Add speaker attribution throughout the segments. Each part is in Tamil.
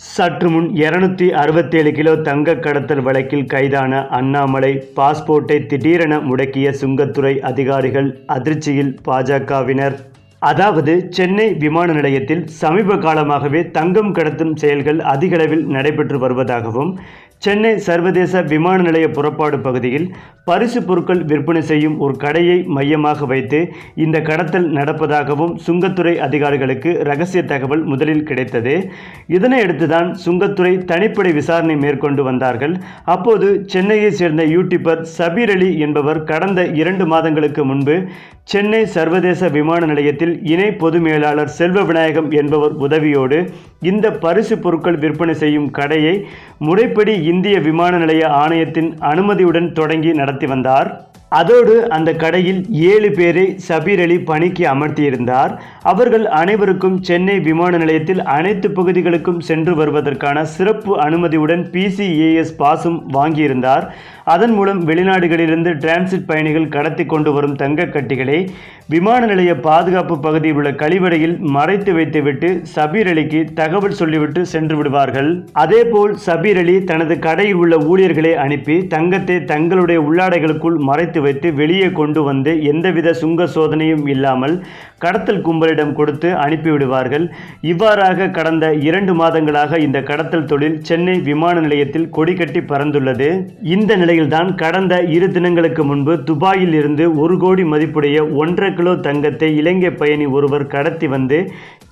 Speaker 1: சற்று முன் 267 கிலோ தங்க கடத்தல் வழக்கில் கைதான அண்ணாமலை பாஸ்போர்ட்டை திடீரென முடக்கிய சுங்கத்துறை அதிகாரிகள் அதிர்ச்சியில் பாஜகவினர். அதாவது சென்னை விமான நிலையத்தில் சமீப காலமாகவே தங்கம் கடத்தும் செயல்கள் அதிகளவில் நடைபெற்று வருவதாகவும், சென்னை சர்வதேச விமான நிலைய புறப்பாடு பகுதியில் பரிசு பொருட்கள் விற்பனை செய்யும் ஒரு கடையை மையமாக வைத்து இந்த கடத்தல் நடப்பதாகவும் சுங்கத்துறை அதிகாரிகளுக்கு ரகசிய தகவல் முதலில் கிடைத்தது. இதனையடுத்துதான் சுங்கத்துறை தனிப்படை விசாரணை மேற்கொண்டு வந்தார்கள். அப்போது சென்னையை சேர்ந்த யூடியூபர் சபீர் அலி என்பவர் கடந்த 2 மாதங்களுக்கு முன்பு சென்னை சர்வதேச விமான நிலையத்தில் இணை பொது மேலாளர் செல்வ விநாயகம் என்பவர் உதவியோடு இந்த பரிசு பொருட்கள் விற்பனை செய்யும் கடையை முறைப்படி இந்திய விமான நிலைய ஆணையத்தின் அனுமதியுடன் தொடங்கி நடத்தி வந்தார். அதோடு அந்த கடையில் 7 பேரை சபீர் அலி பணிக்கு அமர்த்தியிருந்தார். அவர்கள் அனைவருக்கும் சென்னை விமான நிலையத்தில் அனைத்து பகுதிகளுக்கும் சென்று வருவதற்கான சிறப்பு அனுமதியுடன் PCAS பாஸும் வாங்கியிருந்தார். அதன் மூலம் வெளிநாடுகளிலிருந்து டிரான்சிட் பயணிகள் கடத்தி கொண்டு வரும் தங்க கட்டிகளை விமான நிலைய பாதுகாப்பு பகுதியில் உள்ள கழிவறையில் மறைத்து வைத்துவிட்டு சபீர் அலிக்கு தகவல் சொல்லிவிட்டு சென்று விடுவார்கள். அதேபோல் சபீர் அலி தனது கடையில் உள்ள ஊழியர்களை அனுப்பி தங்கத்தை தங்களுடைய உள்ளாடைகளுக்குள் மறைத்து வைத்து வெளியே கொண்டு வந்து எந்தவித சுங்க சோதனையும் இல்லாமல் கடத்தல் கும்பலிடம் கொடுத்து அனுப்பிவிடுவார்கள். இவ்வாறாக கடந்த 2 மாதங்களாக இந்த கடத்தல் தொழில் சென்னை விமான நிலையத்தில் கொடிகட்டி பறந்துள்ளது. இந்த நிலையில்தான் கடந்த 2 தினங்களுக்கு முன்பு துபாயில் இருந்து 1 கோடி மதிப்புடைய 1.5 கிலோ தங்கத்தை இலங்கை பயணி ஒருவர் கடத்தி வந்து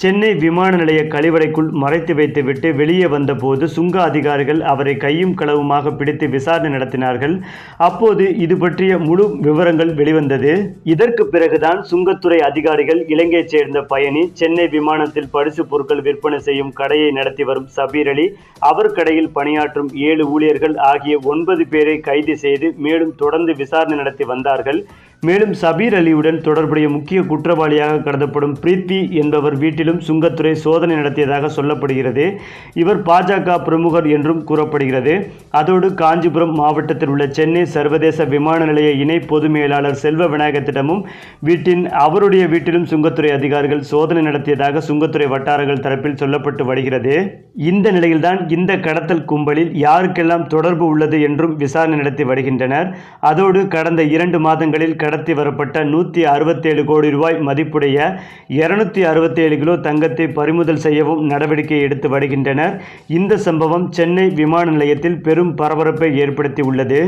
Speaker 1: சென்னை விமான நிலைய கழிவறைக்குள் மறைத்து வைத்துவிட்டு வெளியே வந்தபோது சுங்க அதிகாரிகள் அவரை கையும் களவுமாக பிடித்து விசாரணை நடத்தினார்கள். அப்போது இது பற்றிய முழு விவரங்கள் வெளிவந்தது. இதற்கு பிறகுதான் சுங்கத்துறை அதிகாரிகள் இலங்கையைச் சேர்ந்த பயணி சென்னை விமானத்தில் பரிசு பொருட்கள் விற்பனை செய்யும் கடையை நடத்தி வரும் சபீர் அலி, அவர் கடையில் பணியாற்றும் 7 ஊழியர்கள் ஆகிய 9 பேரை கைது செய்து மேலும் தொடர்ந்து விசாரணை நடத்தி வந்தார்கள். மேலும் சபீர் அலியுடன் தொடர்புடைய முக்கிய குற்றவாளியாக கருதப்படும் பிரித்வி என்பவர் வீட்டிலும் சுங்கத்துறை சோதனை நடத்தியதாக சொல்லப்படுகிறது. இவர் பாஜக பிரமுகர் என்றும் கூறப்படுகிறது. அதோடு காஞ்சிபுரம் மாவட்டத்தில் உள்ள சென்னை சர்வதேச விமான நிலைய இணை பொது மேலாளர் செல்வ விநாயகத்திடமும் அவருடைய வீட்டிலும் சுங்கத்துறை அதிகாரிகள் சோதனை நடத்தியதாக சுங்கத்துறை வட்டாரங்கள் தரப்பில் சொல்லப்பட்டு வருகிறது. இந்த நிலையில்தான் இந்த கடத்தல் கும்பலில் யாருக்கெல்லாம் தொடர்பு உள்ளது என்றும் விசாரணை நடத்தி வருகின்றனர். அதோடு கடந்த 2 மாதங்களில் கடத்தி வரப்பட்ட 167 கோடி ரூபாய் மதிப்புடைய 267 கிலோ தங்கத்தை பறிமுதல் செய்யவும் நடவடிக்கை எடுத்து வருகின்றனர். இந்த சம்பவம் சென்னை விமான நிலையத்தில் பெரும் பரபரப்பை ஏற்படுத்தி உள்ளது.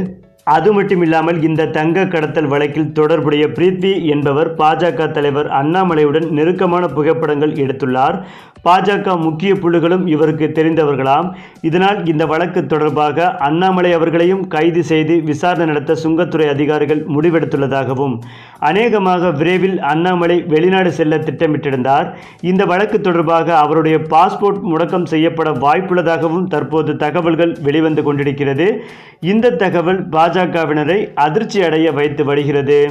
Speaker 1: அது மட்டுமில்லாமல் இந்த தங்க கடத்தல் வழக்கில் தொடர்புடைய பிரித்வி என்பவர் பாஜக தலைவர் அண்ணாமலையுடன் நெருக்கமான புகைப்படங்கள் எடுத்துள்ளார். பாஜக முக்கிய புள்ளிகளும் இவருக்கு தெரிந்தவர்களாம். இதனால் இந்த வழக்கு தொடர்பாக அண்ணாமலை அவர்களையும் கைது செய்து விசாரணை நடத்த சுங்கத்துறை அதிகாரிகள் முடிவெடுத்துள்ளதாகவும், அநேகமாக விரைவில் அண்ணாமலை வெளிநாடு செல்ல திட்டமிட்டிருந்தார். இந்த வழக்கு தொடர்பாக அவருடைய பாஸ்போர்ட் முடக்கம் செய்யப்பட வாய்ப்புள்ளதாகவும் தற்போது தகவல்கள் வெளிவந்து கொண்டிருக்கிறது. இந்த தகவல் பாஜகவினரை அதிர்ச்சி அடைய வைத்து வருகிறது.